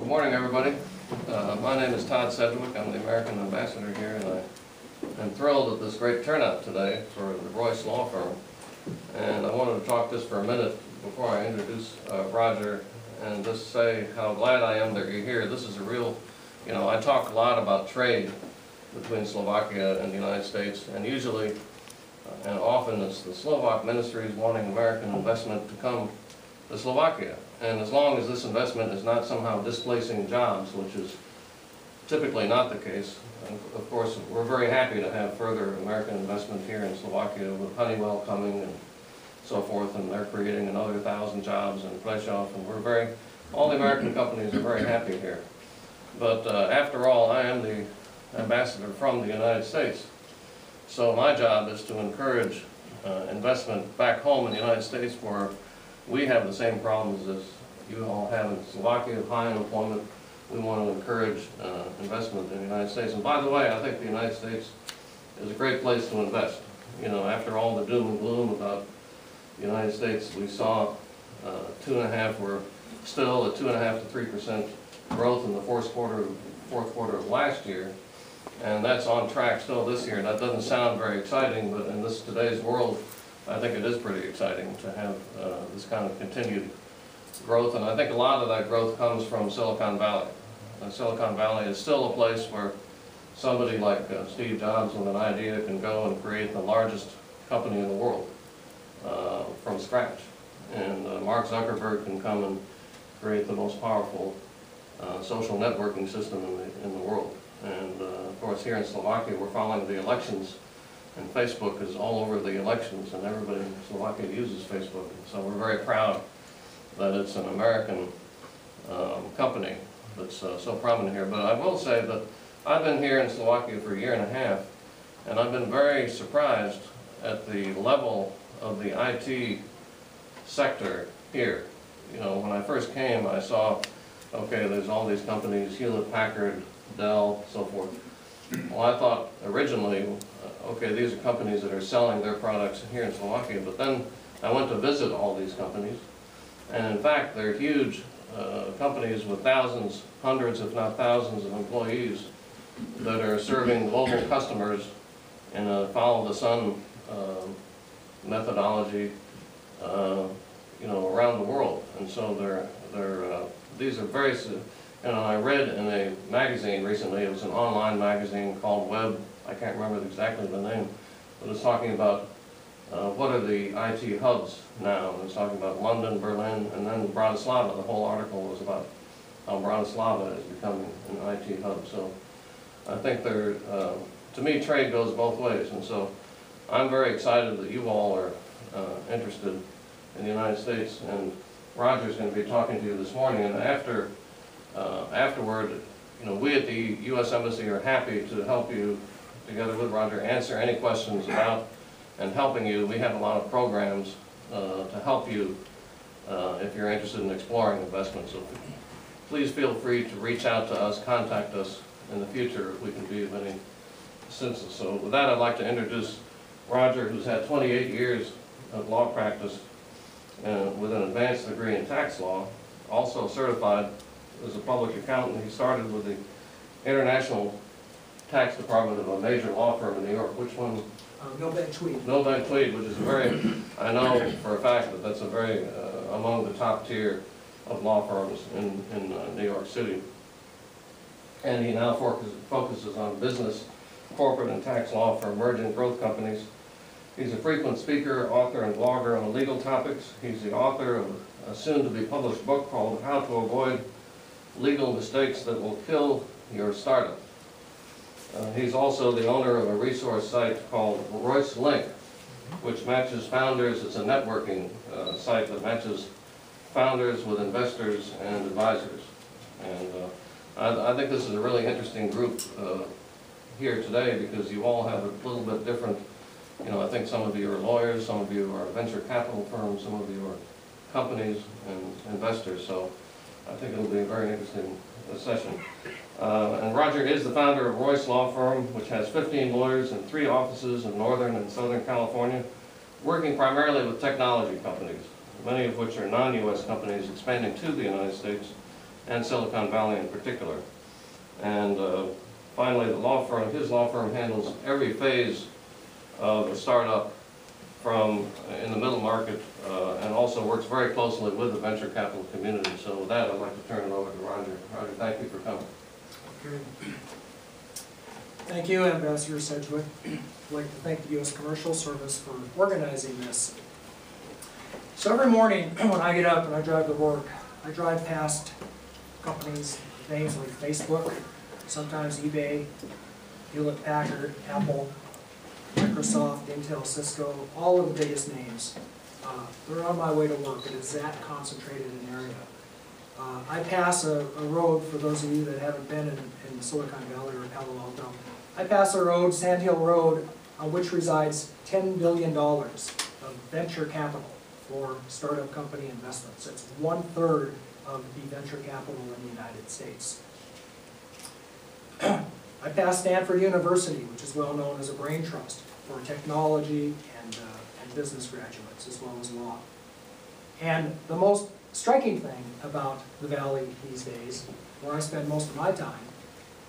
morning, everybody. My name is Sedgwick. I'm the American ambassador here, and I'm thrilled at this great turnout today for the Royse law firm. And I wanted to talk just for a minute before I introduce Roger, and just say how glad I am that you're here. This is a real, I talk a lot about trade between Slovakia and the United States, and usually and often it's the Slovak ministries wanting American investment to come to Slovakia. And as long as this investment is not somehow displacing jobs, which is typically not the case, and of course we're very happy to have further American investment here in Slovakia with Honeywell coming and so forth, and they're creating another 1,000 jobs in Prešov, and all the American companies are very happy here. But after all, I am the ambassador from the United States. So my job is to encourage investment back home in the United States, where we have the same problems as you all have in Slovakia, high unemployment. We want to encourage investment in the United States. And by the way, I think the United States is a great place to invest. After all the doom and gloom about the United States, we saw we're still at 2.5% to 3% growth in the fourth quarter of last year. And that's on track still this year. That doesn't sound very exciting, but in today's world, I think it is pretty exciting to have this kind of continued growth. And I think a lot of that growth comes from Silicon Valley. Silicon Valley is still a place where somebody like Steve Jobs with an idea can go and create the largest company in the world from scratch. And Mark Zuckerberg can come and create the most powerful social networking system in the world. And of course, here in Slovakia, we're following the elections, and Facebook is all over the elections, and everybody in Slovakia uses Facebook. And so we're very proud that it's an American company that's so prominent here. But I will say that I've been here in Slovakia for a year and a half, and I've been very surprised at the level of the IT sector here. When I first came, I saw, okay, there's all these companies, Hewlett-Packard, Dell, so forth. Well, I thought originally, okay, these are companies that are selling their products here in Slovakia, but then I went to visit all these companies, and in fact, they're huge companies with thousands, hundreds, if not thousands of employees that are serving global customers in a follow-the-sun methodology, around the world. And so these are very, I read in a magazine recently, it was an online magazine called Web, I can't remember exactly the name, but it's talking about what are the IT hubs now. And it's talking about London, Berlin, and then Bratislava. The whole article was about how Bratislava is becoming an IT hub. So I think to me, trade goes both ways. And so I'm very excited that you all are interested in the United States. And Roger's going to be talking to you this morning. And afterward, we at the U.S. Embassy are happy to help you, together with Roger, answer any questions about and helping you. We have a lot of programs to help you if you're interested in exploring investment. So please feel free to reach out to us, contact us in the future if we can be of any assistance. So with that, I'd like to introduce Roger, who's had 28 years of law practice with an advanced degree in tax law, also certified as a public accountant. He started with the International Tax Department of a major law firm in New York. Which one? Milbank Tweed. Milbank Tweed, which is I know for a fact that that's a very, among the top tier of law firms in New York City. And he now focuses on business, corporate, and tax law for emerging growth companies. He's a frequent speaker, author, and blogger on legal topics. He's the author of a soon-to-be-published book called How to Avoid Legal Mistakes That Will Kill Your Startup. He's also the owner of a resource site called Royse Link, which matches founders. It's a networking site that matches founders with investors and advisors. And I think this is a really interesting group here today, because you all have a little bit different, I think some of you are lawyers, some of you are venture capital firms, some of you are companies and investors. So I think it'll be a very interesting session. And Roger is the founder of Royse Law Firm, which has 15 lawyers and 3 offices in Northern and Southern California, working primarily with technology companies, many of which are non-U.S. companies expanding to the United States and Silicon Valley in particular. And finally, his law firm handles every phase of a startup from in the middle market, and also works very closely with the venture capital community. So with that, I'd like to turn it over to Roger. Roger, thank you for coming. Okay. Thank you, Ambassador Sedgwick. I'd like to thank the U.S. Commercial Service for organizing this. So every morning when I get up and I drive to work, I drive past companies, names like Facebook, sometimes eBay, Hewlett-Packard, Apple, Microsoft, Intel, Cisco, all of the biggest names. They're on my way to work. It is that concentrated an area. I pass a road, for those of you that haven't been in Silicon Valley or Palo Alto, I pass a road, Sand Hill Road, on which resides $10 billion of venture capital for startup company investments. It's 1/3 of the venture capital in the United States. I pass Stanford University, which is well known as a brain trust for technology and business graduates, as well as law. And the most striking thing about the Valley these days, where I spend most of my time,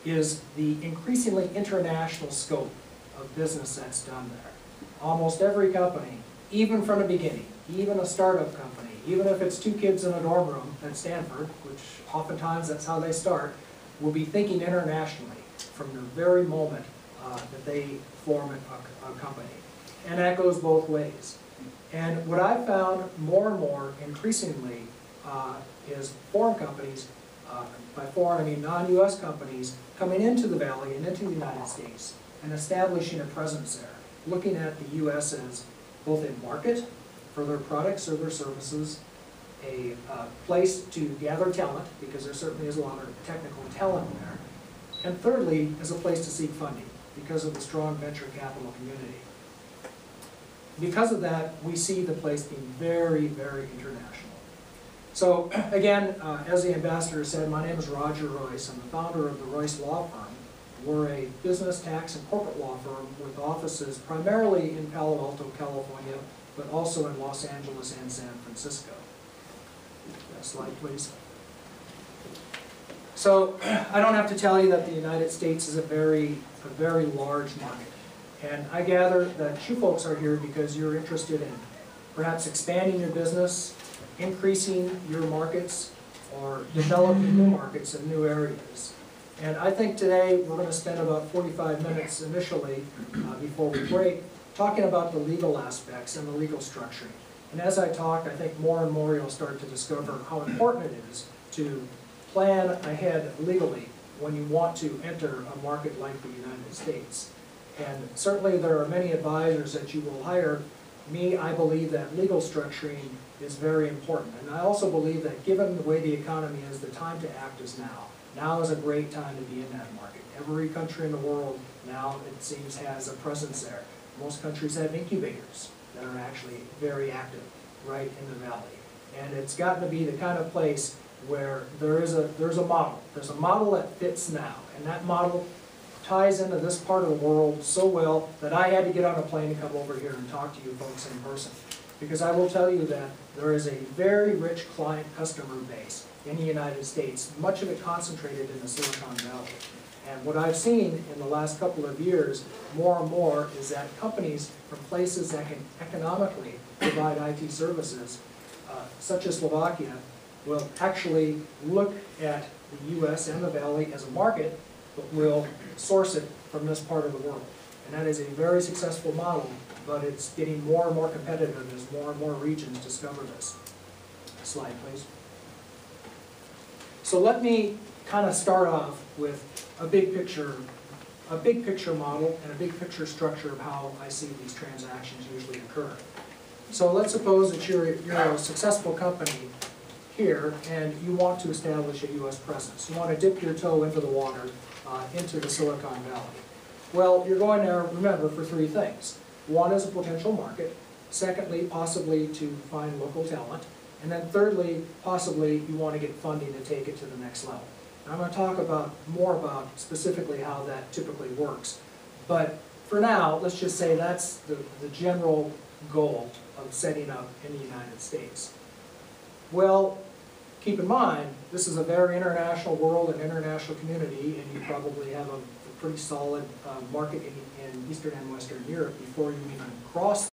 is the increasingly international scope of business that's done there. Almost every company, even from the beginning, even a startup company, even if it's 2 kids in a dorm room at Stanford, which oftentimes that's how they start, will be thinking internationally from the very moment that they form a company. And that goes both ways. And what I've found more and more increasingly is foreign companies, by foreign I mean non-US companies, coming into the Valley and into the United States and establishing a presence there, looking at the US as both a market for their products or their services, a place to gather talent, because there certainly is a lot of technical talent there, and thirdly, as a place to seek funding, because of the strong venture capital community. Because of that, we see the place being very, very international. So again, as the ambassador said, my name is Roger Royse. I'm the founder of the Royse Law Firm. We're a business, tax, and corporate law firm with offices primarily in Palo Alto, California, but also in Los Angeles and San Francisco. Next slide, please. So I don't have to tell you that the United States is a very large market. And I gather that you folks are here because you're interested in perhaps expanding your business, increasing your markets, or developing new markets in new areas. And I think today we're going to spend about 45 minutes initially, before we break, talking about the legal aspects and the legal structuring. And as I talk, I think more and more you'll start to discover how important it is to plan ahead legally when you want to enter a market like the United States. And certainly there are many advisors that you will hire. Me, I believe that legal structuring is very important. And I also believe that given the way the economy is, the time to act is now. Now is a great time to be in that market. Every country in the world now, it seems, has a presence there. Most countries have incubators that are actually very active right in the Valley. And it's gotten to be the kind of place where there's a model. There's a model that fits now. And that model ties into this part of the world so well that I had to get on a plane to come over here and talk to you folks in person. Because I will tell you that there is a very rich client customer base in the United States, much of it concentrated in the Silicon Valley. And what I've seen in the last couple of years, more and more, is that companies from places that can economically provide IT services, such as Slovakia, will actually look at the U.S. and the Valley as a market, but will source it from this part of the world. And that is a very successful model, but it's getting more and more competitive as more and more regions discover this. Slide, please. So let me kind of start off with a big picture model and a big picture structure of how I see these transactions usually occur. So let's suppose that you're a successful company here and you want to establish a U.S. presence. You want to dip your toe into the water, into the Silicon Valley. Well, you're going there, remember, for 3 things. One is a potential market. Secondly, possibly to find local talent. And then thirdly, possibly you want to get funding to take it to the next level. And I'm going to talk more about specifically how that typically works. But for now, let's just say that's the general goal of setting up in the United States. Well, keep in mind, this is a very international world and international community, and you probably have a pretty solid market in Eastern and Western Europe before you even cross